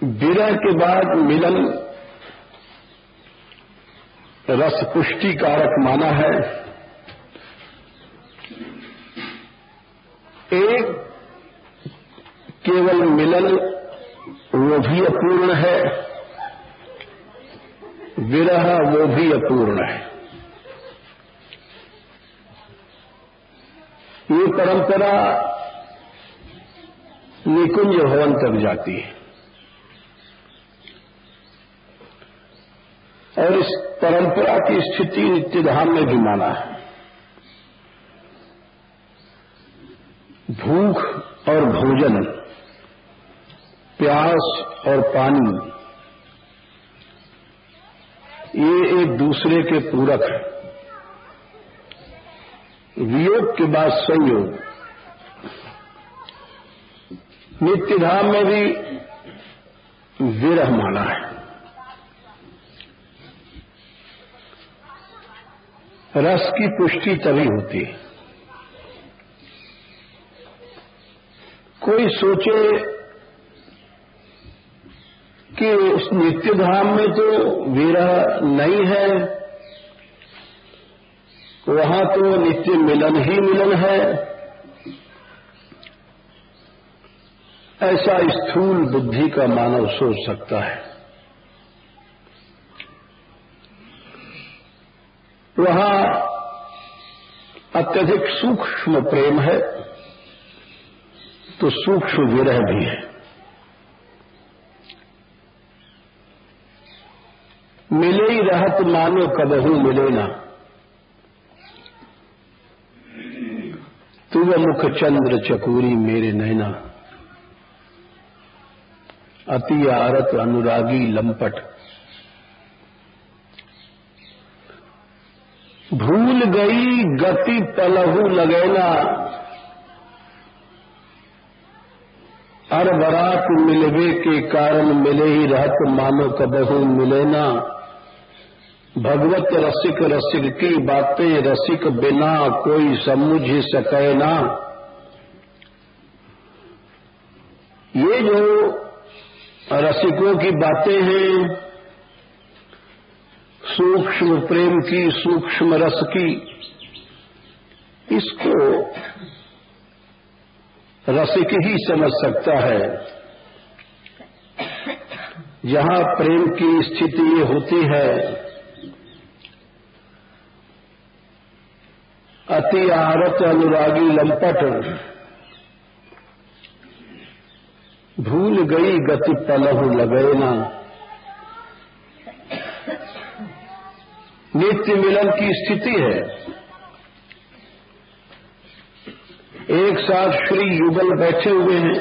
विरह के बाद मिलन रस पुष्टि कारक माना है। एक केवल मिलन वो भी अपूर्ण है, विरह वो भी अपूर्ण है। ये परंपरा निकुंज भवन तक जाती है और इस परंपरा की स्थिति नित्यधाम में भी माना है। भूख और भोजन, प्यास और पानी, ये एक दूसरे के पूरक हैं। वियोग के बाद संयोग। नित्यधाम में भी विरह माना है। रस की पुष्टि तभी होती है। कोई सोचे कि उस नित्यधाम में तो विरह नहीं है, वहां तो नित्य मिलन ही मिलन है, ऐसा स्थूल बुद्धि का मानव सोच सकता है। वहां अत्यधिक सूक्ष्म प्रेम है तो सूक्ष्म विरह भी है। मिले ही रहत मानो कबहू मिले ना, तू मुख चंद्र चकोरी मेरे नैना, अति आरत अनुरागी लंपट, भूल गई गति पलहू लगैना, अर बरात मिलवे के कारण मिले ही रहत मानो कबहू मिले ना, भगवत रसिक रसिक की बातें रसिक बिना कोई समझ सके ना। ये जो रसिकों की बातें हैं, सूक्ष्म प्रेम की, सूक्ष्म रस की, इसको रसिक ही समझ सकता है। जहां प्रेम की स्थिति ये होती है, अति आरत अनुरागी लंपट, भूल गई गति पलहू लगैना, नित्य मिलन की स्थिति है। एक साथ श्री युगल बैठे हुए हैं,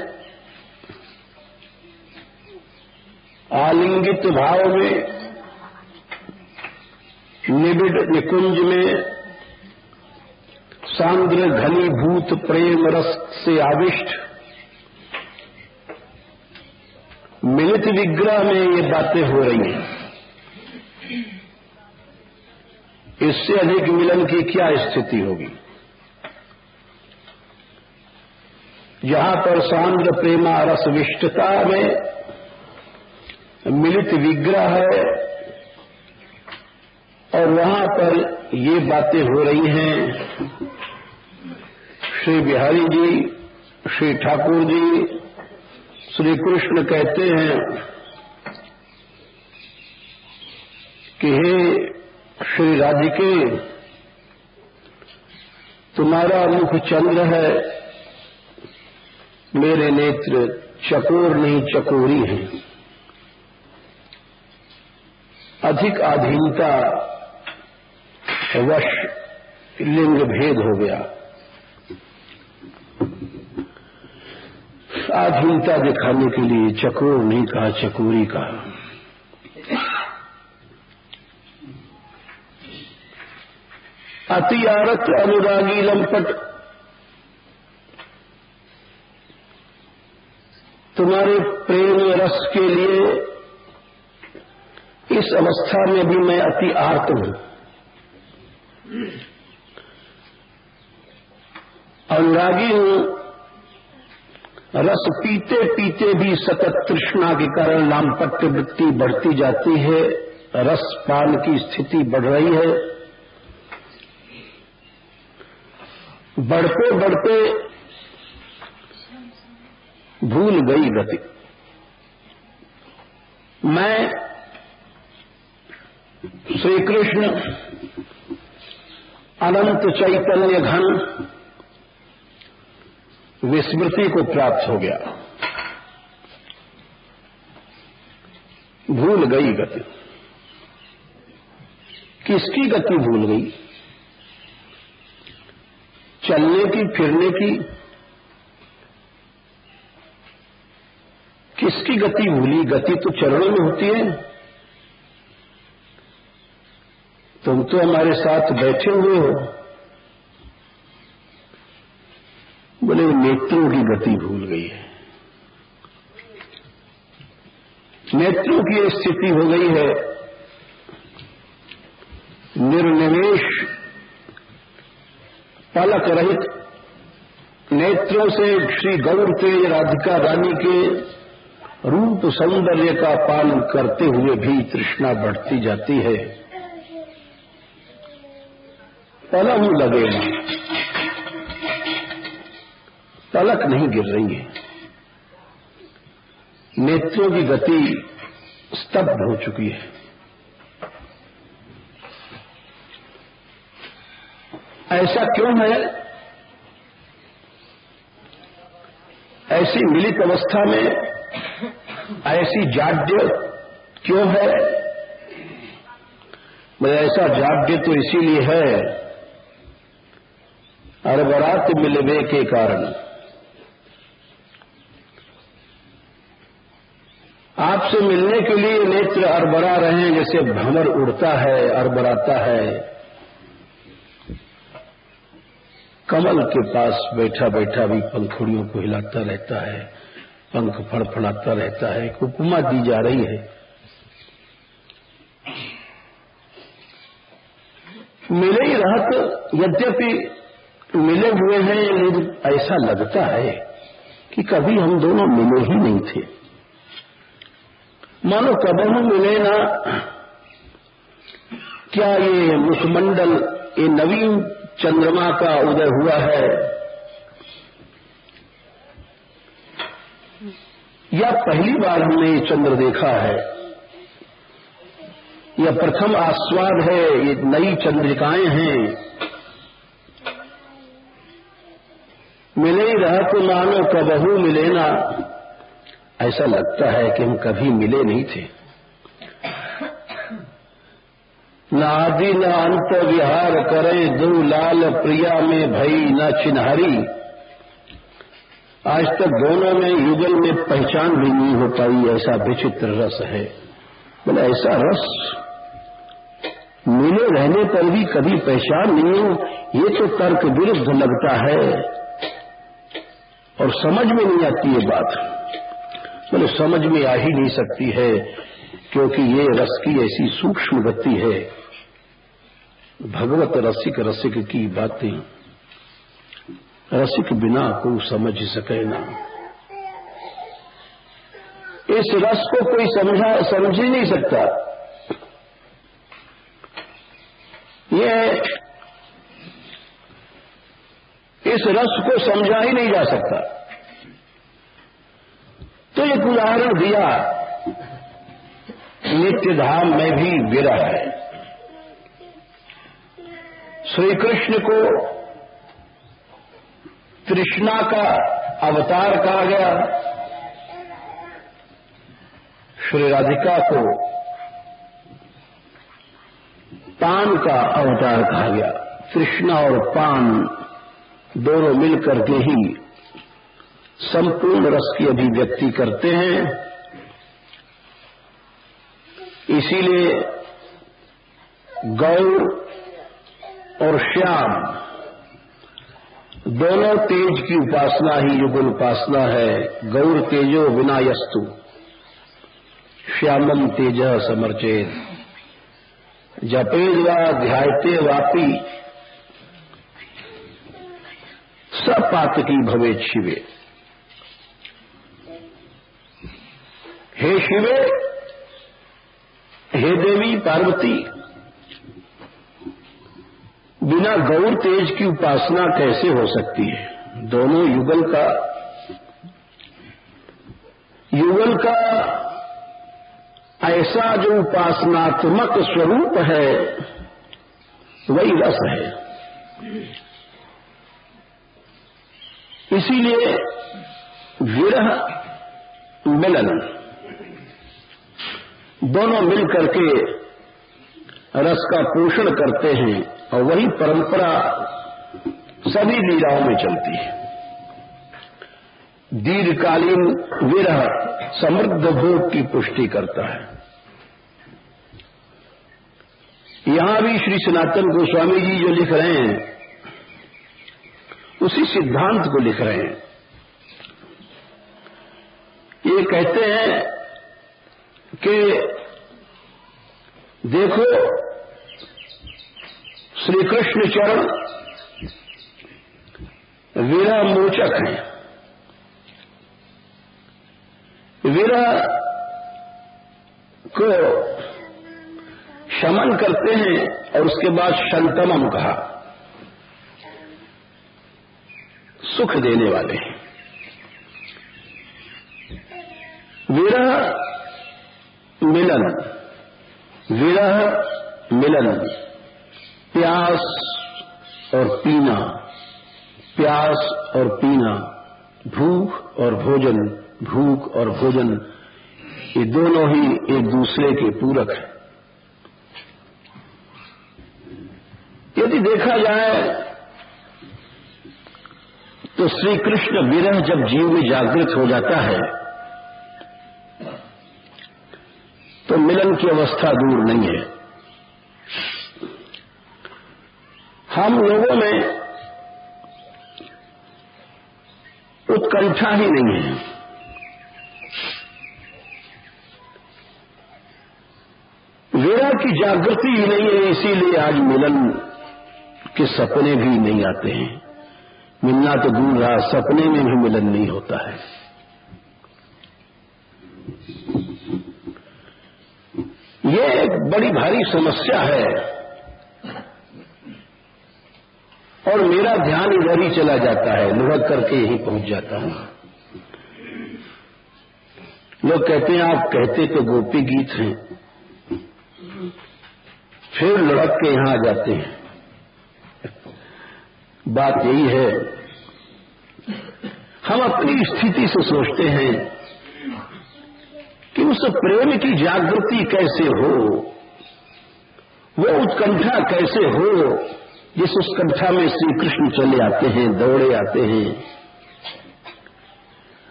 आलिंगित भाव में, निबिड़ निकुंज में, सांद्र घनीभूत प्रेम रस से आविष्ट, मिलित विग्रह में ये बातें हो रही हैं। इससे अधिक मिलन की क्या स्थिति होगी? जहां पर सांद्र प्रेमा रस विष्टता में मिलित विग्रह है और वहां पर ये बातें हो रही हैं। श्री बिहारी जी, श्री ठाकुर जी, श्री कृष्ण कहते हैं कि हे श्री राधिके, तुम्हारा मुख चंद्र है, मेरे नेत्र चकोर नहीं चकोरी हैं। अधिक आधीनता वश लिंग भेद हो गया। आधीनता दिखाने के लिए चकोर नहीं कहा, चकोरी कहा। अति आरत अनुरागी लंपट, तुम्हारे प्रेम रस के लिए इस अवस्था में भी मैं अति आर्त हूं। अनुरागी हूं, रस पीते पीते भी सतत तृष्णा के कारण लामपट्य वृत्ति बढ़ती जाती है, रस पान की स्थिति बढ़ रही है। बढ़ते बढ़ते भूल गई गति। मैं श्री कृष्ण अनंत चैतन्य घन विस्मृति को प्राप्त हो गया, भूल गई गति। किसकी गति भूल गई? चलने की, फिरने की। किसकी गति भूली? गति तो चरणों में होती है। तुम तो हमारे साथ बैठे हुए हो। बोले नेत्रों की गति भूल गई है। नेत्रों की स्थिति हो गई है निर्निमेष, पलक रहित। नेत्रों से श्री गौर तेज राधिका रानी के रूप सौंदर्य का पान करते हुए भी तृष्णा बढ़ती जाती है। पलक लगेगा, पलक नहीं गिर रही है। नेत्रों की गति स्तब्ध हो चुकी है। ऐसा क्यों है? ऐसी मिलित अवस्था में ऐसी जाड्य क्यों है? ऐसा जाड्य तो इसीलिए है अरबरात मिलवे के कारण। आपसे मिलने के लिए नेत्र अरबरा रहे हैं, जैसे भंवर उड़ता है, अरबराता है। कमल के पास बैठा बैठा भी पंखुड़ियों को हिलाता रहता है, पंख फड़फड़ाता रहता है। एक उपमा दी जा रही है। मिले ही रहत, यद्यपि मिले हुए हैं, लेकिन ऐसा लगता है कि कभी हम दोनों मिले ही नहीं थे। मानो कबहू मिले ना। क्या ये मुखमंडल, ये नवीन चंद्रमा का उदय हुआ है, या पहली बार हमने ये चंद्र देखा है, या प्रथम आस्वाद है, ये नई चंद्रिकाएं हैं। मिले ही रहा तो मानो कबहू मिले ना। ऐसा लगता है कि हम कभी मिले नहीं थे। न आदि न अंत विहार करे, दो लाल प्रिया में भई न चिन्हारी। आज तक दोनों में युगल में पहचान भी नहीं हो पाई, ऐसा विचित्र रस है। बोले ऐसा रस मिले रहने पर भी कभी पहचान नहीं हो, ये तो तर्क विरुद्ध लगता है और समझ में नहीं आती ये बात। बोले समझ में आ ही नहीं सकती है, क्योंकि ये रस की ऐसी सूक्ष्म गति है। भगवत रसिक रसिक की बातें रसिक बिना को समझ सके ना। इस रस को कोई समझ ही नहीं सकता। ये इस रस को समझा ही नहीं जा सकता। तो एक उदाहरण दिया, नित्य धाम में भी विरह है। श्री कृष्ण को तृष्णा का अवतार कहा गया, श्री राधिका को पान का अवतार कहा गया। तृष्णा और पान दोनों मिलकर के ही संपूर्ण रस की अभिव्यक्ति करते हैं। इसीलिए गौर और श्याम दोनों तेज की उपासना ही युगल उपासना है। गौर तेजो विनायस्तु श्यामम तेज समर्चेत, जपेद वा ध्यायते वापी सपातकी भवेत शिवे। हे शिवे, हे देवी पार्वती, बिना गौर तेज की उपासना कैसे हो सकती है? दोनों युगल का ऐसा जो उपासनात्मक स्वरूप है वही रस है। इसीलिए विरह मिलन दोनों मिल करके रस का पोषण करते हैं और वही परंपरा सभी लीलाओं में चलती है। दीर्घकालीन विरह समृद्ध भोग की पुष्टि करता है। यहां भी श्री सनातन गोस्वामी जी जो लिख रहे हैं उसी सिद्धांत को लिख रहे हैं। ये कहते हैं कि देखो, श्री कृष्ण चरण विरह मोचक हैं। विरह को शमन करते हैं और उसके बाद शंतमम कहा, सुख देने वाले हैं। विरह मिलन, विरह मिलन, प्यास और पीना, प्यास और पीना, भूख और भोजन, भूख और भोजन, ये दोनों ही एक दूसरे के पूरक हैं। यदि देखा जाए तो श्री कृष्ण विरह जब जीव में जागृत हो जाता है तो मिलन की अवस्था दूर नहीं है। हम लोगों में उत्कंठा ही नहीं है। विरह की जागृति ही नहीं है, इसीलिए आज मिलन के सपने भी नहीं आते हैं। मिलना तो दूर रहा, सपने में भी मिलन नहीं होता है। ये एक बड़ी भारी समस्या है और मेरा ध्यान इधर ही चला जाता है, लुढ़क करके यही पहुंच जाता हूं। लोग कहते हैं आप कहते तो गोपी गीत हैं, फिर लुढ़क के यहां आ जाते हैं। बात यही है, हम अपनी स्थिति से सोचते हैं कि उस प्रेम की जागृति कैसे हो, वो उत्कंठा कैसे हो जिस उत्कंठा में श्री कृष्ण चले आते हैं, दौड़े आते हैं।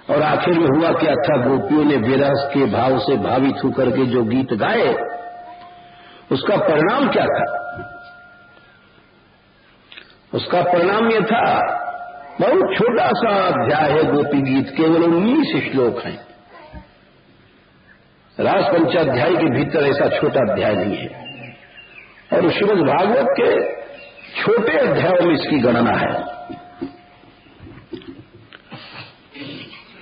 और आखिर में हुआ क्या था? गोपियों ने विरह के भाव से भावित होकर के जो गीत गाए, उसका परिणाम क्या था? उसका परिणाम यह था, बहुत छोटा सा अध्याय है गोपी गीत, केवल 19 श्लोक हैं। रास पंचाध्याय के भीतर ऐसा छोटा अध्याय नहीं है और श्रीमद् भागवत के छोटे अध्यायों में इसकी गणना है।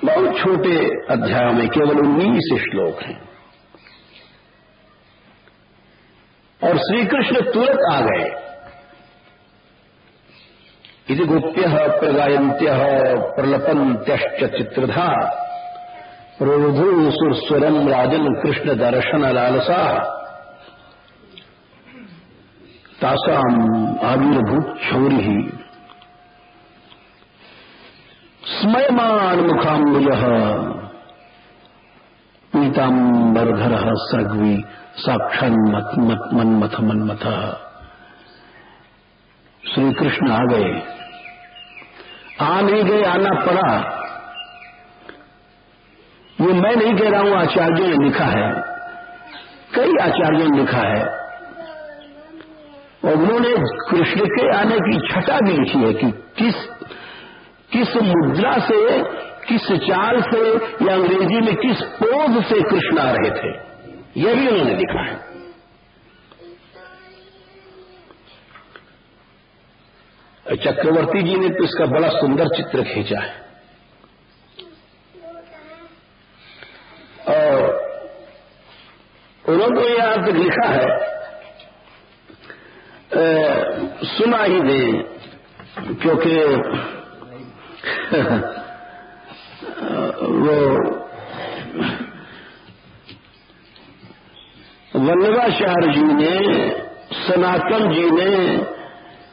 बहुत छोटे अध्यायों में केवल 19 श्लोक हैं और श्री कृष्ण तुरंत आ गए। इति गोप्यः प्रगायन्त्यः प्रलपन्त्यश्च चित्रधा प्रोधु सुरस्वरम राजन कृष्ण दर्शन लालसा तासाम आविर्भूत क्षौरिः स्मयमान मुखाम्बुजः पीताम्बरधरः सर्ग्वी साक्षान् मन्मथ मन्मथः। श्री कृष्ण आ गए, आ नहीं गए, आना पड़ा। ये मैं नहीं कह रहा हूं, आचार्यों ने लिखा है, कई आचार्यों ने लिखा है और उन्होंने कृष्ण के आने की छटा भी लिखी है कि किस मुद्रा से, किस चाल से या अंग्रेजी में किस पोज से कृष्ण आ रहे थे, यह भी उन्होंने लिखा है। चक्रवर्ती जी ने तो इसका बड़ा सुंदर चित्र खींचा है और उन्होंने तो यहाँ तक लिखा है, सुना ही दें, क्योंकि वो वल्लभाचार्य जी ने, सनातन जी ने,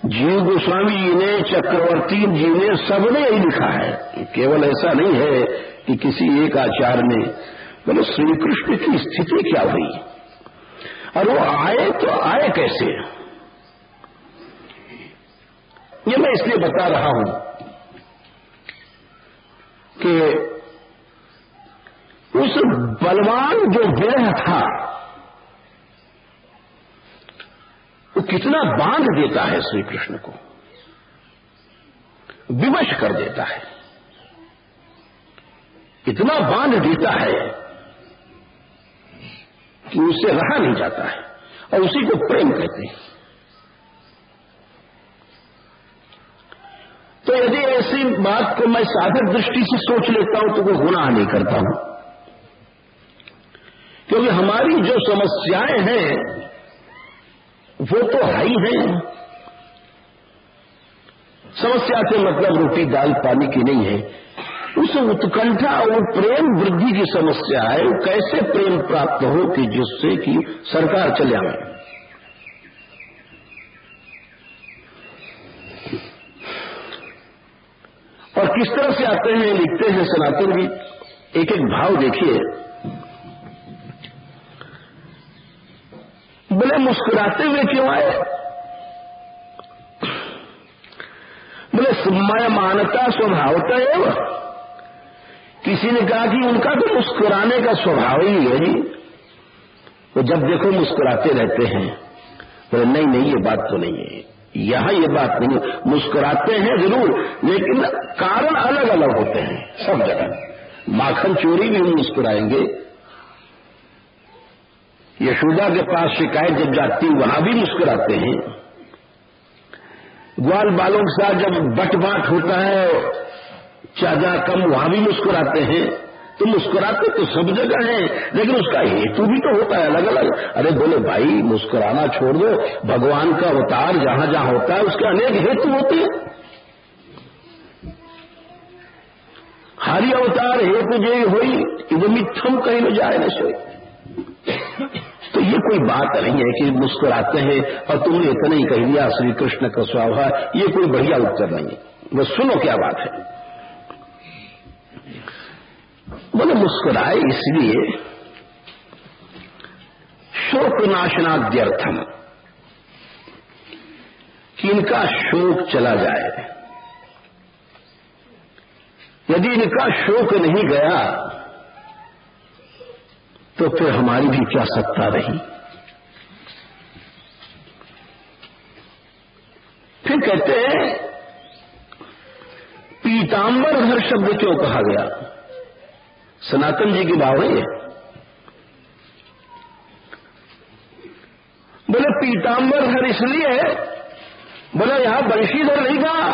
जीव गोस्वामी जी ने, चक्रवर्ती जी ने, सबने यही लिखा है। केवल ऐसा नहीं है कि किसी एक आचार्य ने। बोले श्री कृष्ण की स्थिति क्या हुई और वो आए तो आए कैसे? ये मैं इसलिए बता रहा हूं कि उस बलवान जो विरह था वो कितना बांध देता है श्री कृष्ण को, विवश कर देता है, इतना बांध देता है कि उससे रहा नहीं जाता है, और उसी को प्रेम कहते हैं। तो यदि ऐसी बात को मैं साधक दृष्टि से सोच लेता हूं तो वो गुनाह नहीं करता हूं, क्योंकि हमारी जो समस्याएं हैं वो तो है ही है। समस्या से मतलब रोटी दाल पानी की नहीं है, उस उत्कंठा और प्रेम वृद्धि की समस्या है। वो कैसे प्रेम प्राप्त हो कि जिससे कि सरकार चले आए। और किस तरह से आते हैं, लिखते हैं सनातन जी, एक एक भाव देखिए। बोले मुस्कुराते हुए क्यों आए? बोले समय मानता स्वभावता है। किसी ने कहा कि उनका तो मुस्कुराने का स्वभाव ही है जी, वो जब देखो मुस्कुराते रहते हैं। बोले नहीं नहीं, ये बात तो नहीं है, यहां ये बात नहीं है। मुस्कुराते हैं जरूर, लेकिन कारण अलग अलग होते हैं सब जगह। माखन चोरी भी हम मुस्कुराएंगे, यशोदा के पास शिकायत जब जाती वहां भी मुस्कुराते हैं। ग्वाल बालों के साथ जब बटबाट होता है, ज्यादा कम, वहां भी मुस्कुराते हैं। तो मुस्कुराते तो सब जगह हैं, लेकिन उसका हेतु भी तो होता है अलग अलग। अरे बोले भाई मुस्कुराना छोड़ दो, भगवान का अवतार जहां जहां होता है उसके अनेक हेतु होते हैं। हरि अवतार हेतु जे होई इदमित्थम कहीं न जाए न सोई। तो ये कोई बात नहीं है कि मुस्कुराते हैं और तुमने इतना ही कह दिया श्री कृष्ण का स्वभाव। ये कोई बढ़िया उत्तर नहीं है। बस सुनो क्या बात है। बोले मुस्कुराए इसलिए शोक नाशनाद्यर्थम, कि इनका शोक चला जाए। यदि इनका शोक नहीं गया तो फिर हमारी भी क्या सत्ता रही। फिर कहते हैं पीतांबरधर शब्द क्यों कहा गया? सनातन जी की भाव है। बोले पीतांबरधर इसलिए, बोले यहां बंशीधर नहीं कहा,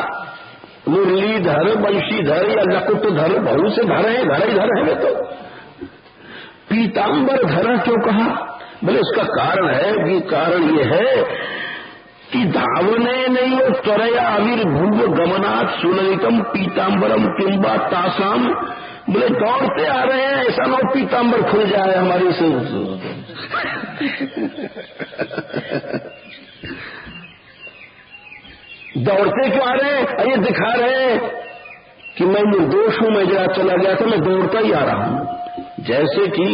मुरलीधर बंशीधर या लकुटधर, बहुत से धर है, धर ही धर है। वे तो पीतांबर धरा क्यों कहा? बोले उसका कारण है कि कारण यह है कि धावने नहीं हो त्वरया आविर्भूव गमनात् सुललितम पीतांबरम किंबा तासाम। बोले दौड़ते आ रहे हैं, ऐसा ना पीतांबर खुल जाए हमारी से। दौड़ते क्यों आ रहे हैं? ये दिखा रहे हैं कि मैं निर्दोष हूं, मैं जरा चला गया था, मैं दौड़ता ही आ रहा हूं। जैसे कि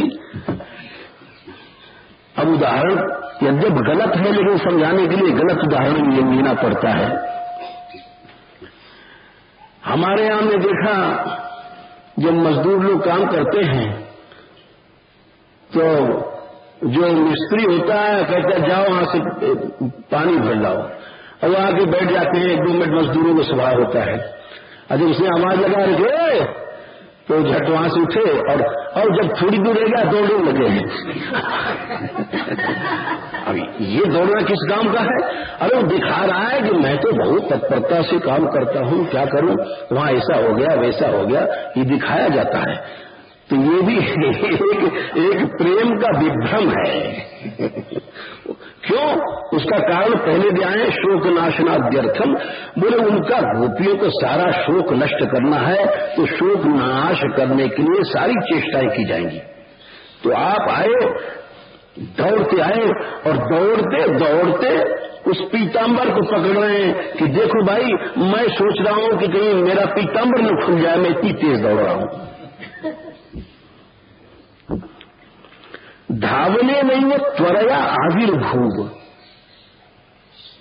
अब उदाहरण यद्यप गलत है, लेकिन समझाने के लिए गलत उदाहरण ये लेना पड़ता है। हमारे यहां में देखा जब मजदूर लोग काम करते हैं तो जो मिस्त्री होता है कहता है जाओ वहां से पानी भर लाओ, और वहां आके बैठ जाते हैं। 1-2 मिनट मजदूरों का स्वभाव होता है। अगर उसने आवाज लगा रखे तो झट वहां से उठे और जब थोड़ी दूर रह गया दौड़ने लगे हैं। अब ये दौड़ना किस काम का है? अरे वो दिखा रहा है कि मैं तो बहुत तत्परता से काम करता हूं, क्या करूं, वहां ऐसा हो गया वैसा हो गया, ये दिखाया जाता है। तो ये भी एक प्रेम का विभ्रम है। क्यों? उसका कारण पहले भी आए, शोक नाशनाद्यर्थम। बोले उनका गोपियों को सारा शोक नष्ट करना है, तो शोक नाश करने के लिए सारी चेष्टाएं की जाएंगी। तो आप आए, दौड़ते आए, और दौड़ते दौड़ते उस पीताम्बर को पकड़ रहे हैं कि देखो भाई, मैं सोच रहा हूं कि कहीं मेरा पीताम्बर न खुल जाए, मैं इतनी तेज दौड़ रहा हूं। धावने नहीं वो त्वरया आविर्भूव,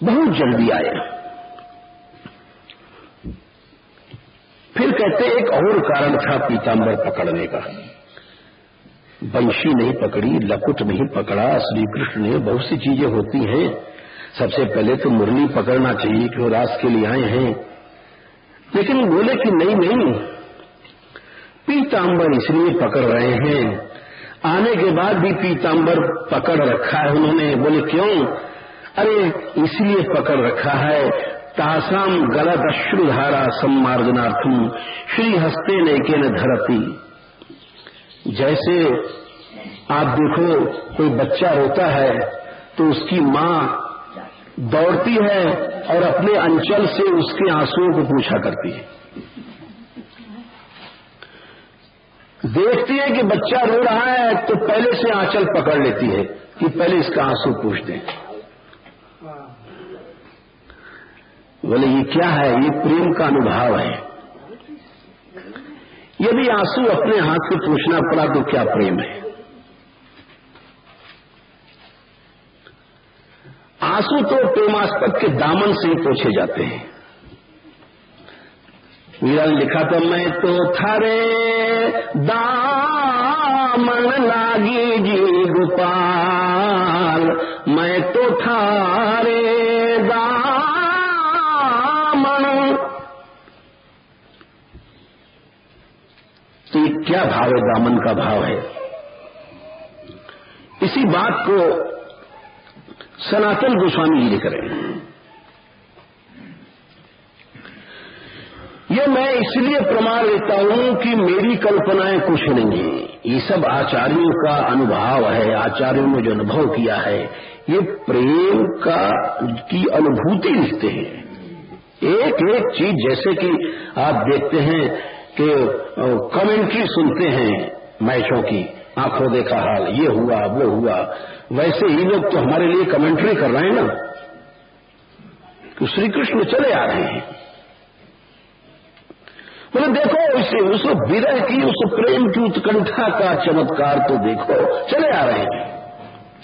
बहुत जल्दी आए। फिर कहते एक और कारण था पीताम्बर पकड़ने का। बंशी नहीं पकड़ी, लकुट नहीं पकड़ा श्री कृष्ण ने। बहुत सी चीजें होती हैं। सबसे पहले तो मुरली पकड़ना चाहिए कि वो रास के लिए आए हैं, लेकिन बोले कि नहीं, पीताम्बर इसलिए पकड़ रहे हैं। आने के बाद भी पीताम्बर पकड़ रखा है उन्होंने। बोले क्यों? अरे इसलिए पकड़ रखा है, तासाम गलत अश्रुधारा सम्मार्जनार्थम श्री हस्ते नैकेन धरती। जैसे आप देखो, कोई बच्चा रोता है तो उसकी माँ दौड़ती है और अपने अंचल से उसके आंसुओं को पूछा करती है। देखती है कि बच्चा रो रहा है तो पहले से आंचल पकड़ लेती है कि पहले इसका आंसू पूछ दें। बोले ये क्या है? ये प्रेम का अनुभव है। यदि आंसू अपने हाथ से पूछना पड़ा तो क्या प्रेम है? आंसू तो प्रेमास्पद के दामन से ही पोछे जाते हैं। मीरा ने लिखा था, मैं तो थारे दामन लागी जी गोपाल, मैं तो थारे दामन। तो ये क्या भाव है? दामन का भाव है। इसी बात को सनातन गोस्वामी जी लिख रहे हैं। ये मैं इसलिए प्रमाण देता हूं कि मेरी कल्पनाएं कुछ नहीं है, ये सब आचार्यों का अनुभव है। आचार्यों ने जो अनुभव किया है, ये प्रेम की अनुभूति लिखते हैं। एक एक चीज, जैसे कि आप देखते हैं कि कमेंट्री सुनते हैं मैचों की, आंखों देखा हाल, ये हुआ वो हुआ, वैसे ही लोग तो हमारे लिए कमेंट्री कर रहे हैं ना, कि श्री कृष्ण चले आ रहे हैं। मतलब देखो उस विरह की, उस प्रेम की उत्कंठा का चमत्कार तो देखो, चले आ रहे हैं।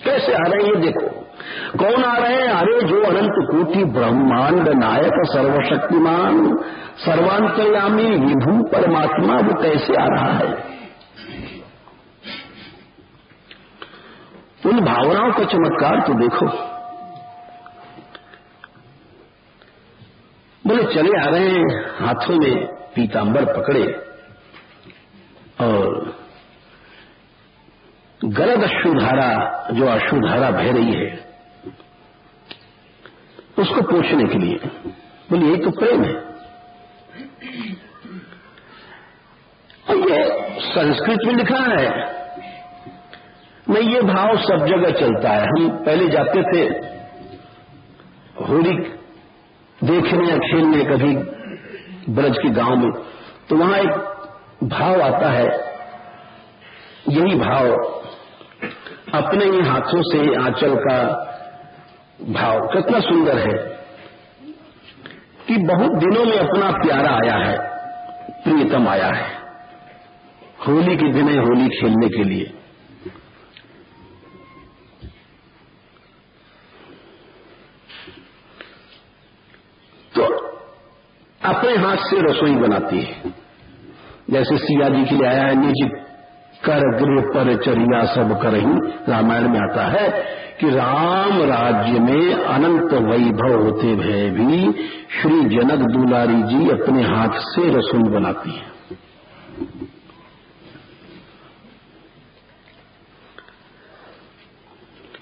कैसे आ रहे हैं ये देखो। कौन आ रहे हैं? अरे जो अनंत कोटि ब्रह्मांड नायक सर्वशक्तिमान सर्वांतर्यामी विभू परमात्मा, वो कैसे आ रहा है? उन भावनाओं का चमत्कार तो देखो। बोले चले आ रहे हैं, हाथों में पीताम्बर पकड़े और गलत अश्रुधारा, जो अश्रुधारा बह रही है, उसको पोंछने के लिए। बोले यही तो प्रेम है। और ये संस्कृत में लिखा है, नहीं ये भाव सब जगह चलता है। हम पहले जाते थे होली देखने या खेलने कभी ब्रज के गांव में, तो वहां एक भाव आता है, यही भाव अपने ही हाथों से आंचल का भाव कितना सुंदर है कि बहुत दिनों में अपना प्यारा आया है, प्रियतम आया है, होली के दिन होली खेलने के लिए। तो अपने हाथ से रसोई बनाती है। जैसे सिया जी के लिए आया है, निज कर गृह पर चरिया सब करही, रामायण में आता है कि राम राज्य में अनंत वैभव होते भय भी श्री जनक दुलारी जी अपने हाथ से रसोई बनाती है।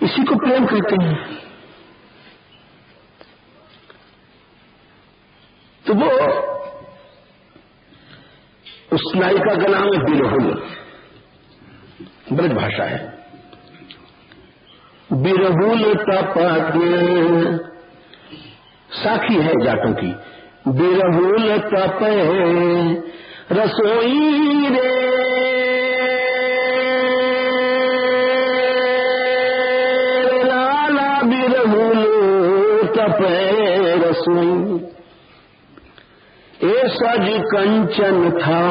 इसी को प्रेम कहते हैं। तो वो उस नायिका का नाम है बिरहुल। ब्रज भाषा है। बिरहुल तपत साखी है जाटों की। बिरहुल तपे रसोई रे लाला, बिरहुल तपे रसोई ए सज कंचन था।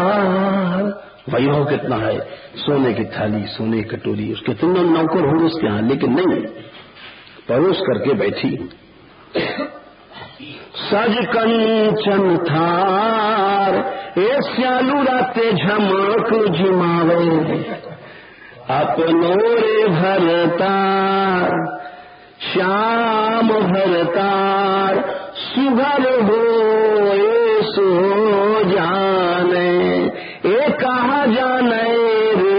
वैभव कितना है, सोने की थाली, सोने की कटोरी, उसके तीनों नौकर होंगे उसके यहां, लेकिन नहीं, परोस करके बैठी। सज कंचन थार ए श्यालू राते झमक झिमावे, अपनो रे भरतार श्याम भरतार, सुघर हो सो जाने ए कहा जाने रे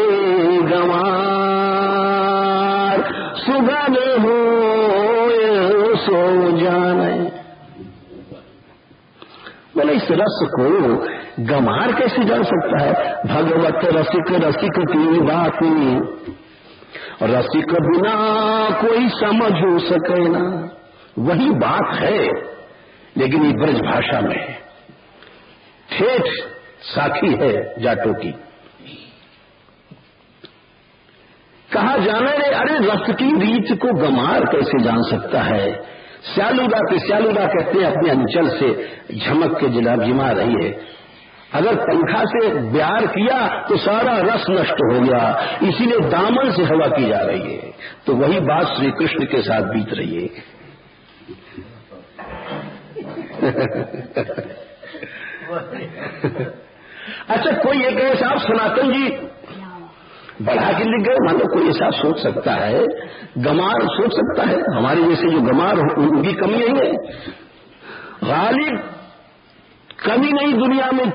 गंवार, सुगन हो सो जाने। बोले इस रस को गंवार कैसे जान सकता है? भगवत रसिक रसिक की बात, रसिक बिना कोई समझ हो सके ना। वही बात है, लेकिन ये ब्रज भाषा में है, ठेठ साखी है जाटों की। कहा जाने रे, अरे रस की रीत को गंवार कैसे जान सकता है? श्यालुदा के श्यालुदा कहते हैं अपने अंचल से झमक के जिमा रही है। अगर पंखा से ब्यार किया तो सारा रस नष्ट हो गया, इसीलिए दामन से हवा की जा रही है। तो वही बात श्री कृष्ण के साथ बीत रही है। अच्छा, कोई एक ऐसा सनातन जी बढ़ा के लिख गए, मानो कोई ऐसा सोच सकता है, गंवार सोच सकता है, हमारे जैसे जो गंवार उनकी कमी नहीं है। गालिब कमी नहीं दुनिया में।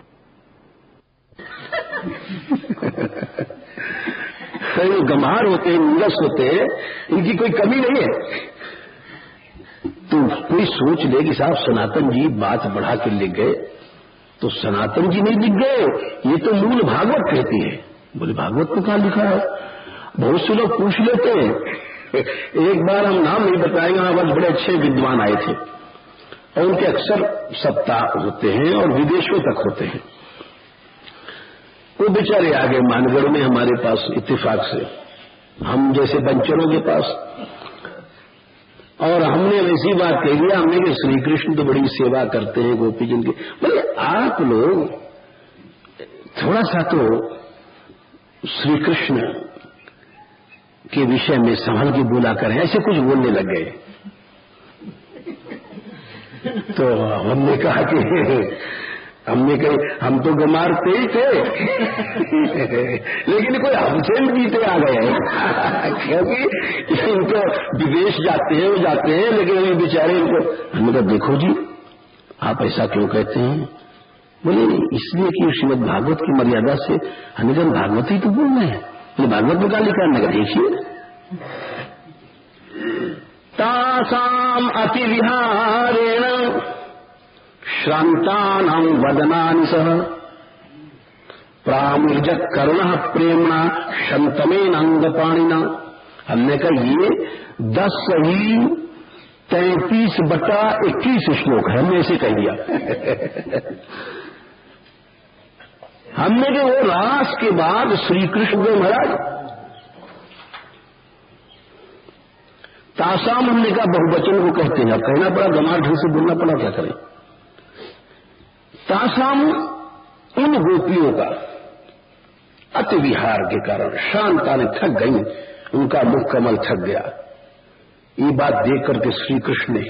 जो गंवार होते हैं, नीरस होते हैं, इनकी कोई कमी नहीं है। तो कोई सोच ले कि साहब सनातन जी बात बढ़ा के लिख गए, तो सनातन जी नहीं लिख गए, ये तो मूल भागवत कहती है। बोले भागवत में क्या लिखा है? बहुत से लोग पूछ लेते हैं। एक बार हम नाम नहीं बताएंगे, हमारे पास बड़े अच्छे विद्वान आए थे और उनके अक्सर सप्ताह होते हैं और विदेशों तक होते हैं। वो बेचारे आ गए मानगढ़ में हमारे पास इत्तेफाक से, हम जैसे बंचरों के पास, और हमने वैसी बात कह दिया, हमने कि श्री कृष्ण तो बड़ी सेवा करते हैं गोपी जी की। बोले आप लोग थोड़ा सा तो श्री कृष्ण के विषय में संभल के बोला करें, ऐसे कुछ बोलने लग गए। तो हमने कहा कि हमने कही हम तो गंवार ही थे लेकिन कोई हमसे भी बीते आ गए क्योंकि इनको विदेश जाते हैं, वो जाते हैं, लेकिन अभी बेचारे इनको। हमने कहा देखो जी आप ऐसा क्यों कहते हैं? बोले इसलिए कि श्रीमद् भागवत की मर्यादा से हमें भागवत ही तो बोल रहे हैं। बोले भागवत में क्या लिखा है? देखिए तासाम अति विहारेण श्रांतानां वदनानि सह प्रामुर्जत करुणः प्रेमणा शंतमेन अंगपाणिना। हमने कहा ये 10 ही 33/21 श्लोक है, हमने ऐसे कह दिया। हमने कहा वो रास के बाद श्री कृष्ण को महाराज तासाम, हमने कहा बहुवचन को कहते हैं, कहना पड़ा, गंवार ढंग से बोलना पड़ा, क्या करें। तासाम उन गोपियों का अति विहार के कारण शांता ने थक गई, उनका मुख कमल थक गया। ये बात देख करके श्री कृष्ण ने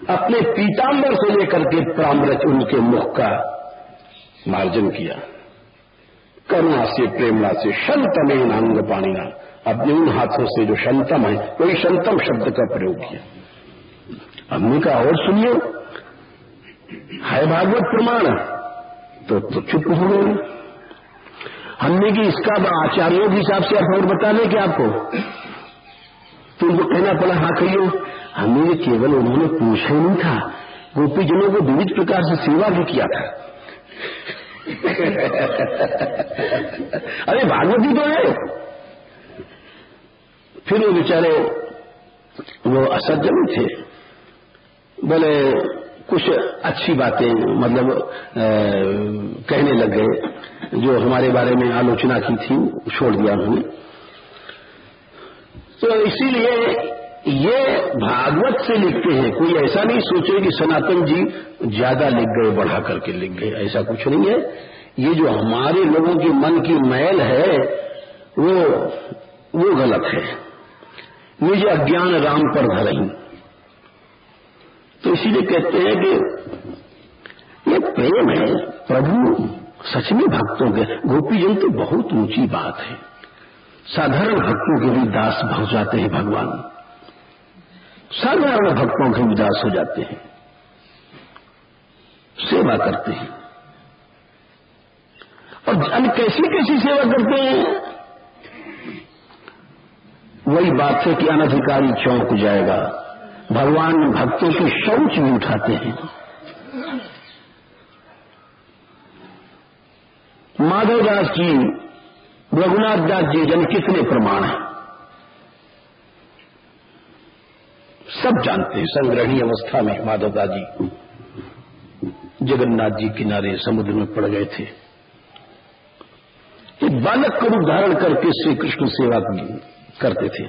अपने पीतांबर से लेकर के प्रामरच उनके मुख का मार्जन किया, करुणा से प्रेमणा से शंतमेन अंग पाणिना, अपने उन हाथों से जो शंतम है, कोई शंतम शब्द का प्रयोग किया। हमने कहा और सुनिए है भागवत प्रमाण, तो चुप हो गए। हमने कि इसका आचार्यों के हिसाब से अर्थ और बता दें कि आपको, तो उनको कहना पड़ा हाँ कहियो। हमें केवल उन्होंने पूछा ही नहीं था, गोपीजनों को विविध प्रकार से सेवा भी किया था। अरे भागवती तो है। फिर वो बेचारे वो असज्जन थे, बोले कुछ अच्छी बातें मतलब कहने लग गए, जो हमारे बारे में आलोचना की थी छोड़ दिया उन्होंने। तो इसीलिए ये भागवत से लिखते हैं, कोई ऐसा नहीं सोचे कि सनातन जी ज्यादा लिख गए, बढ़ा करके लिख गए, ऐसा कुछ नहीं है। ये जो हमारे लोगों के मन की मैल है वो गलत है। निज अज्ञान राम पर धरहीं, तो इसीलिए कहते हैं कि ये प्रेम है प्रभु सच में भक्तों के। गोपीजन तो बहुत ऊंची बात है, साधारण भक्तों के भी दास हो जाते हैं भगवान, साधारण भक्तों के भी दास हो जाते हैं, सेवा करते हैं। और कैसी कैसी सेवा करते हैं, वही बात है कि अनधिकारी चौंक जाएगा। भगवान भक्तों के शौच भी उठाते हैं। माधवदास जी, रघुनाथ दास जी, जन कितने प्रमाण हैं, सब जानते हैं। संग्रहणी अवस्था में माधवदास जी जगन्नाथ जी किनारे समुद्र में पड़ गए थे, एक बालक को रूप धारण करके श्री कृष्ण सेवा करते थे।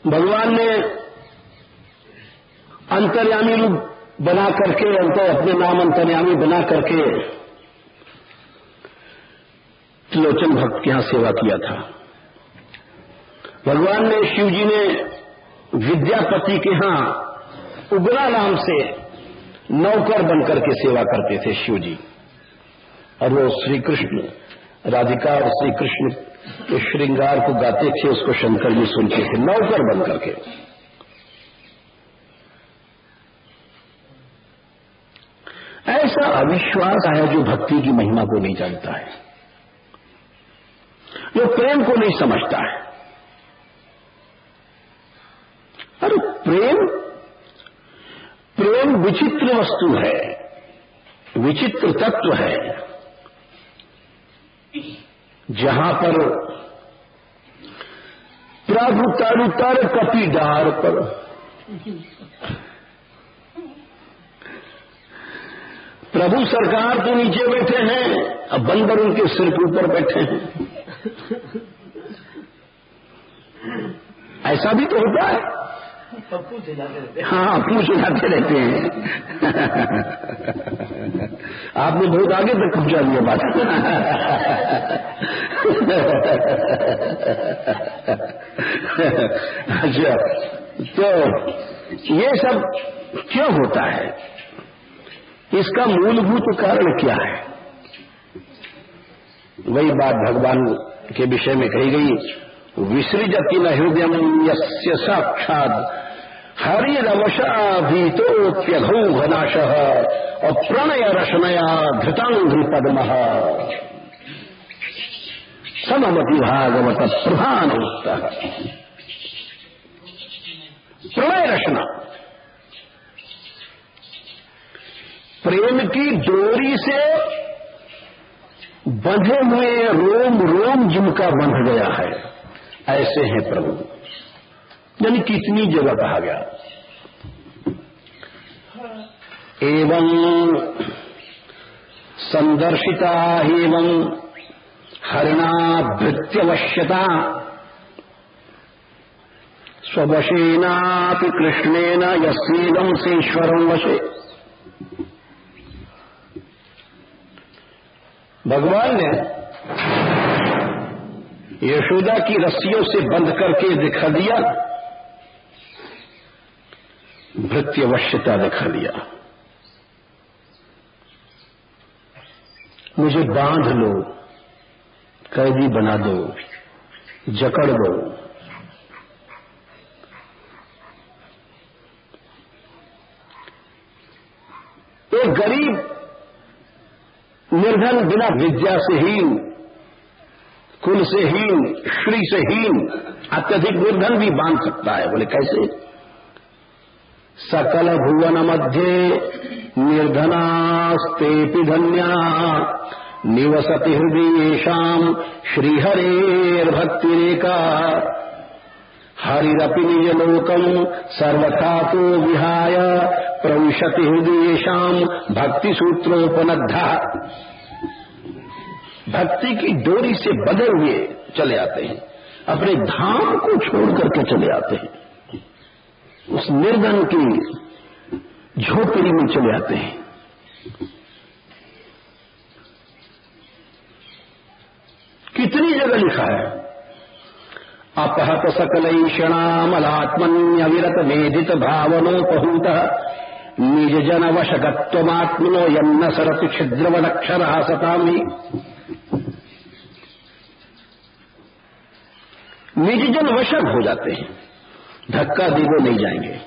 भगवान ने अंतर्यामी रूप बना करके, अपने नाम अंतर्यामी बना करके त्रिलोचन भक्त के यहां सेवा किया था। भगवान ने, शिव जी ने विद्यापति के यहां उग्रा नाम से नौकर बनकर के सेवा करते थे शिव जी, और वो श्री कृष्ण राधिका और श्री कृष्ण के श्रृंगार को गाते थे, उसको शंकर जी सुनते थे नौकर बन करके। ऐसा अविश्वास है जो भक्ति की महिमा को नहीं जानता है, जो प्रेम को नहीं समझता है। अरे प्रेम विचित्र वस्तु है, विचित्र तत्व है, जहां पर प्रभु तरु तर कपि डार पर, प्रभु सरकार तो नीचे बैठे हैं, अब बंदर उनके सिर के ऊपर बैठे हैं। ऐसा भी तो होता है, पूछ जाते रहते हैं। हाँ, पूछ जाते रहते हैं। आपने बहुत आगे तक पहुंचा दिया बात। अच्छा, तो ये सब क्यों होता है, इसका मूलभूत कारण क्या है? वही बात भगवान के विषय में कही गई, विसृजति न हृदयम यस्य साक्षात् हरिरवशाभीतोप्यघौ घनाशः और प्रणय रशनया धृतांघ्रि पद्मः सममति भागवत प्रधान उत्तः। प्रणय रचना, प्रेम की डोरी से बंधे हुए रोम रोम जिनका बंध गया है, ऐसे हैं प्रभु। यानी कितनी जगह कहा गया, एवं संदर्शिता एवं हरिणा भृत्यवश्यता स्ववशेनापि कृष्णेन यस्येदं सेश्वरं वशे। भगवान ने यशोदा की रस्सियों से बंध करके दिखा दिया, भृत्यवश्यता दिखा दिया। मुझे बांध लो, कैदी बना दो, जकड़ दो। एक गरीब निर्धन, बिना विद्या से हीन, कुल से हीन, श्री से हीन, अत्यधिक निर्धन भी बांध सकता है। बोले कैसे? सकल भुवन मध्ये निर्धनास्तेऽपि धन्या निवसति हृदयेषाम् श्रीहरेर्भक्तिरेका हरिरपि निजलोकम् सर्वथा तो विहाय प्रविशति हृदयेषाम् भक्तिसूत्रोपनद्धः। भक्ति की डोरी से बंधे हुए चले आते हैं, अपने धाम को छोड़ करके चले आते हैं, उस निर्धन की झोपड़ी में चले आते हैं। कितनी जगह लिखा है, अपहत सकलैषणामलात्मन्यविरत मेधित भावनोपहूतः निज जन वशगत्वमात्मनो यन्न सरति छिद्रवदक्षरः सतामि। निज जन वशक हो जाते हैं, धक्का दे वो नहीं जाएंगे।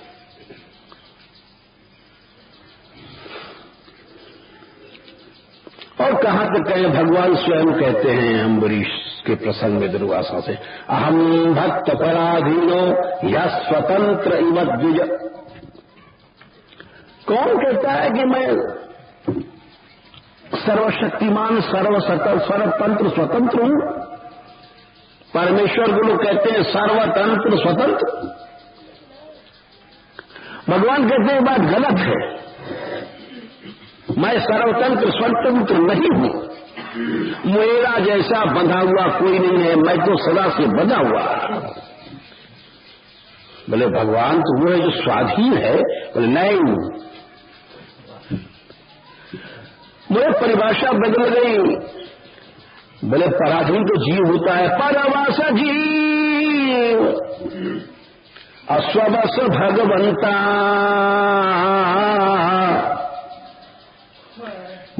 और कहां तक कहें, भगवान स्वयं कहते हैं अम्बरीश के प्रसंग में दुर्वासा से, अहम भक्त पराधीनो या स्वतंत्र इव द्विज। कौन कहता है कि मैं सर्वशक्तिमान सर्वतंत्र स्वतंत्र हूं? परमेश्वर को लोग कहते हैं सर्वतंत्र स्वतंत्र। भगवान कहते हैं बात गलत है, मैं सर्वतंत्र स्वतंत्र नहीं हूं, मेरा जैसा बंधा हुआ कोई नहीं है, मैं तो सदा से बंधा हुआ। बोले भगवान तो वो है जो स्वाधीन है? बोले नहीं, बोले परिभाषा बदल गई। बोले पराधीन तो जीव होता है, परवास जीव अस्वबस भगवंता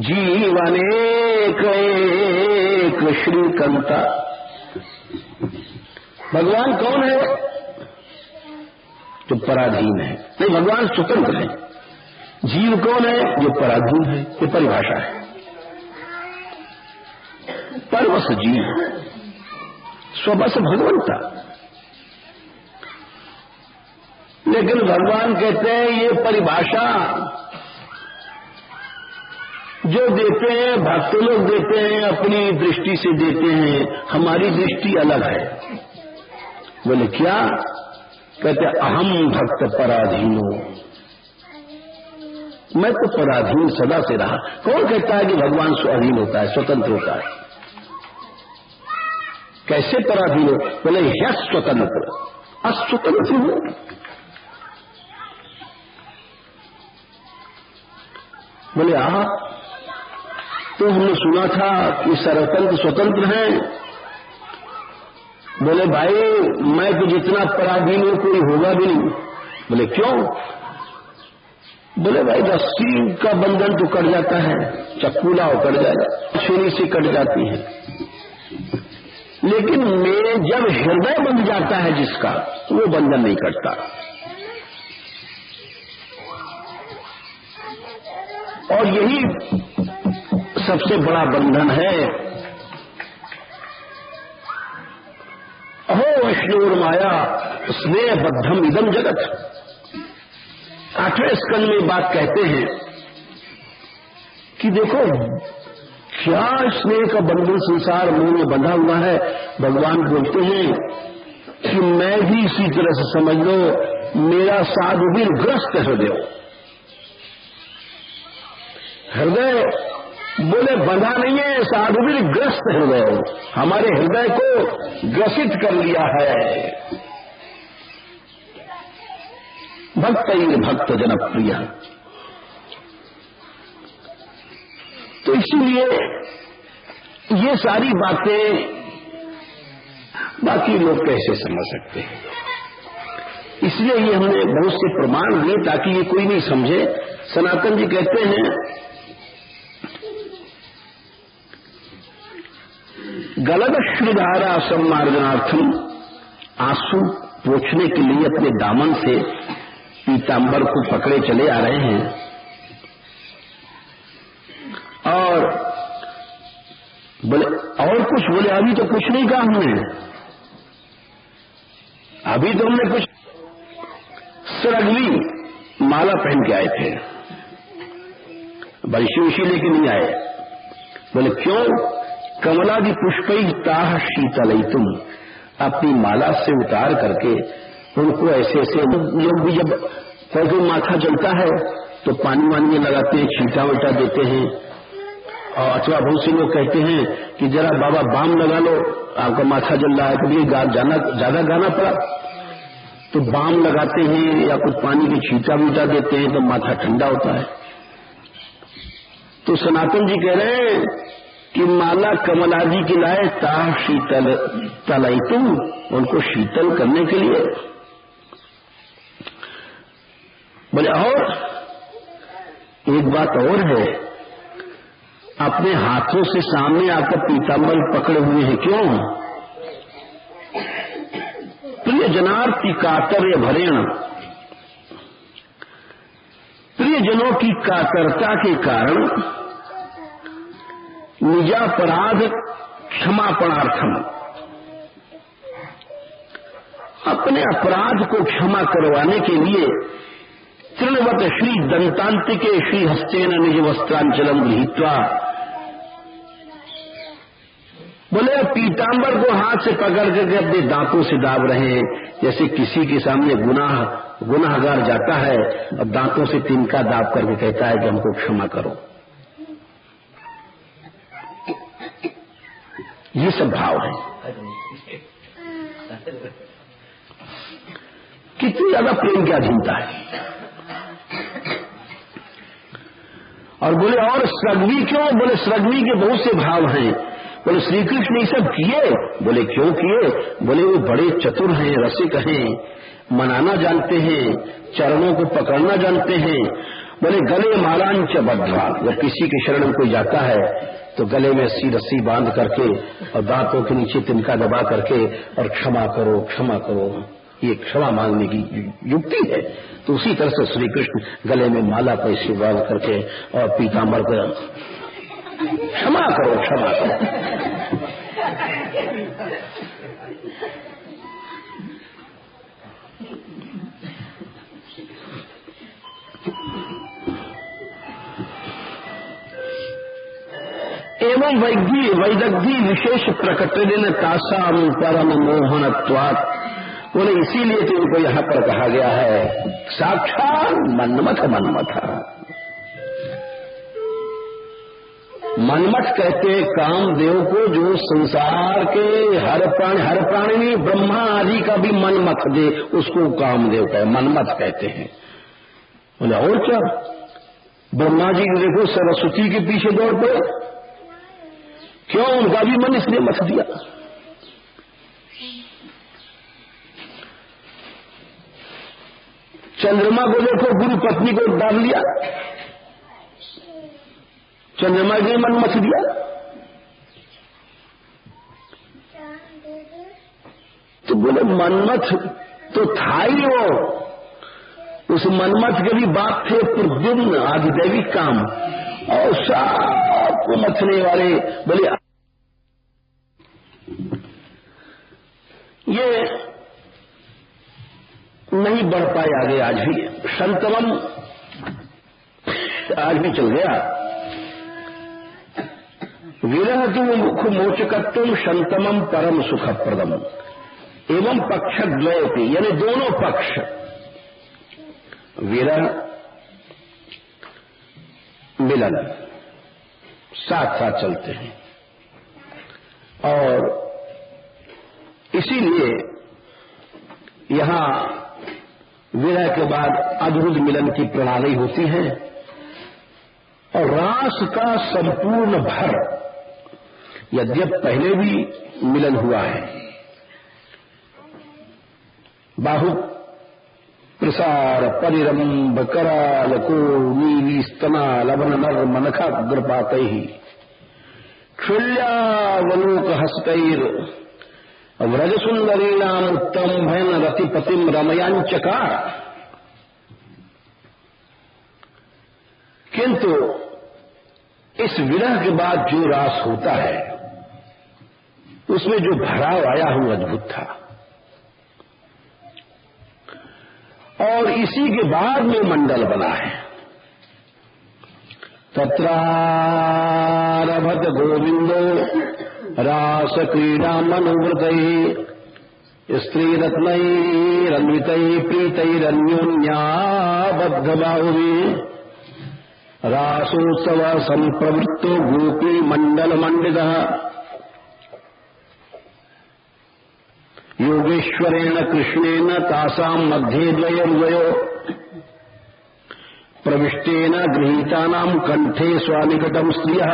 जीवन एक श्रीकंता। भगवान कौन है? जो पराधीन है। नहीं, भगवान स्वतंत्र है। जीव कौन है? जो पराधीन है। ये परिभाषा है। परवश जीव स्वबस भगवंता। लेकिन भगवान कहते हैं ये परिभाषा जो देते हैं भक्त लोग देते हैं, अपनी दृष्टि से देते हैं, हमारी दृष्टि अलग है। बोले क्या? कहते अहम भक्त पराधीनो, मैं तो पराधीन सदा से रहा। कौन कहता है कि भगवान स्वाधीन होता है, स्वतंत्र होता है? कैसे पराधीन हो? बोले यह स्वतंत्र, अस्वतंत्र हो। बोले तो हमने सुना था कि सर्वतंत्र स्वतंत्र हैं। बोले भाई मैं तो जितना पराधीन हूं कोई होगा भी नहीं। बोले क्यों? बोले भाई रस्सी का बंधन तो कट जाता है, चक्कू लाओ कट जाएगा, छुरी से कट जाती है, लेकिन मैं जब हृदय बंध जाता है जिसका, वो बंधन नहीं कटता। और यही सबसे बड़ा बंधन है। अहो वैष्णोर माया स्नेह बद्धम इदम जगत। 8वें स्कंद में बात कहते हैं कि देखो क्या स्नेह का बंधन संसार मुंह में बंधा हुआ है। भगवान बोलते हैं कि मैं भी इसी तरह से समझ लो, मेरा साधुवीर ग्रस्त हृदय। हृदय बोले बंधा नहीं है, साधुवीर ग्रस्त हृदय, हमारे हृदय को ग्रसित कर लिया है। भक्त जनप्रिय। तो इसीलिए ये सारी बातें बाकी लोग कैसे समझ सकते हैं, इसलिए ये हमने बहुत से प्रमाण दिए ताकि ये कोई नहीं समझे। सनातन जी कहते हैं गलत श्रुधारा सम्मार्जनार्थम, आंसू पोंछने के लिए अपने दामन से पीतांबर को पकड़े चले आ रहे हैं। और बोले और कुछ? बोले अभी तो कुछ नहीं कहा हमने, अभी तो हमने कुछ सरगली माला पहन के आए थे, बंशी उशी लेके नहीं आए। बोले क्यों? कमलादि पुष्पै ताह शीतलई, तुम अपनी माला से उतार करके उनको ऐसे ऐसे, लोग भी जब कोई माथा जलता है तो पानी वानी में लगाते हैं, छींटा उल्टा देते हैं, और अथवा बहुत से लोग कहते हैं कि जरा बाबा बाम लगा लो, आपका माथा जल रहा है, कभी ज्यादा गाना पड़ा तो बाम लगाते हैं या कुछ पानी के छींटा उल्टा देते हैं तो माथा ठंडा होता है। तो सनातन जी कह रहे हैं कि माला कमलादि की लाए ताह शीतल तलाई, तुम उनको शीतल करने के लिए। बोले और एक बात और है, अपने हाथों से सामने आकर पीतांबर पकड़े हुए हैं, क्यों? प्रिय जनार्ति कातर्य भरेण, प्रियजनों की कातरता के कारण निजापराध क्षमापणार्थम, अपने अपराध को क्षमा करवाने के लिए तृणवत श्री दंतांतिके श्री हस्तेन निज वस्त्रांचलम गृहीत्वा, बोले पीतांबर को हाथ से पकड़ करके अपने दांतों से दाब रहे हैं, जैसे किसी के सामने गुनाहगार जाता है और दांतों से तिनका दाब करके कहता है कि हमको क्षमा करो। ये सब भाव है। कितनी ज्यादा प्रेम की अधीनता है। और बोले और सृग्वी क्यों? बोले सृग्वी के बहुत से भाव हैं। बोले श्री कृष्ण ये सब किए? बोले क्यों किए? बोले वो बड़े चतुर हैं, रसिक हैं, मनाना जानते हैं, चरणों को पकड़ना जानते हैं। बोले गले मालांच बद्धा, जब किसी के शरण में कोई जाता है तो गले में रस्सी बांध करके और दांतों के नीचे तिनका दबा करके और क्षमा करो क्षमा करो, ये क्षमा मांगने की युक्ति है। तो उसी तरह से श्री कृष्ण गले में माला को ऐसे बांध करके और पीतांबर को क्षमा करो क्षमा करो। एवं वैदग्धी विशेष प्रकटन तासाम परम मोहनत्वात्, बोले इसीलिए तो इनको यहां पर कहा गया है साक्षात मन्मथ। मन्मथ कहते कामदेव को, जो संसार के हर प्राणी में ब्रह्मा आदि का भी मन्मथ दे, उसको कामदेव कहते, मन्मथ कहते हैं। बोले और क्या? ब्रह्मा जी देखो सरस्वती के पीछे दौड़ पड़े, क्यों? उनका भी मन इसने मथ दिया। चंद्रमा को देखो, गुरु पत्नी को डाल लिया, चंद्रमा ने मन मथ दिया। तो बोले मनमथ तो था ही वो, उस मनमथ के भी बाप थे प्रद्युम्न, आदिदैविक काम, और सबको मथने वाले। बोले ये नहीं बढ़ पाए आगे, आज भी संतमम आज भी चल गया। विरह तु मुख मोचकत्व शंतमम परम सुखप्रदम एवं पक्षद्वयति, यानी दोनों पक्ष विरह मिलन साथ साथ चलते हैं। और इसीलिए यहां विरह के बाद अद्भुत मिलन की प्रणाली होती है। और रास का संपूर्ण भर, यद्यप पहले भी मिलन हुआ है, बाहु प्रसार परिरंभ कराल को नीली स्तना लवन नर मनखाग्रपात ही क्षुल्यावलोक हस्तैर व्रज सुंदरीणाम उत्तम भयन रतिपतिम रमयांचकार। किंतु इस विरह के बाद जो रास होता है उसमें जो भराव आया हुआ अद्भुत था। और इसी के बाद में मंडल बना है। तत्रारभत गोविंदो रास क्रीड़ा मनोवृतैः स्त्रीरत्नैरन्वितैः प्रीतैरन्योन्याबद्धबाहुभिः रासोत्सव संप्रवृत्तो गोपी मंडल मंडितः योगेश्वरेण कृष्णेन तासां मध्ये द्वयोर्द्वयो प्रविष्टेन गृहीतानां कंठे स्वानिकटम स्त्रियः।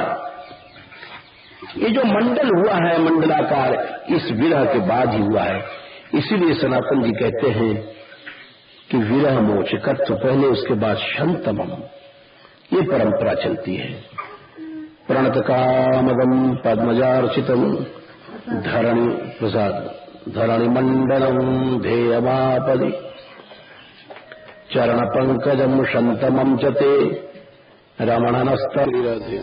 ये जो मंडल हुआ है मंडलाकार, इस विरह के बाद ही हुआ है। इसीलिए सनातन जी कहते हैं कि विरह मोचकत्व पहले, उसके बाद शंतमम, ये परंपरा चलती है। प्रणत कामदम पद्मजार्चितम धरणि प्रसाद धरणि मंडलम ध्येयमापदि चरण पंकजम शंतमम च ते रमणनस्तरिरधि।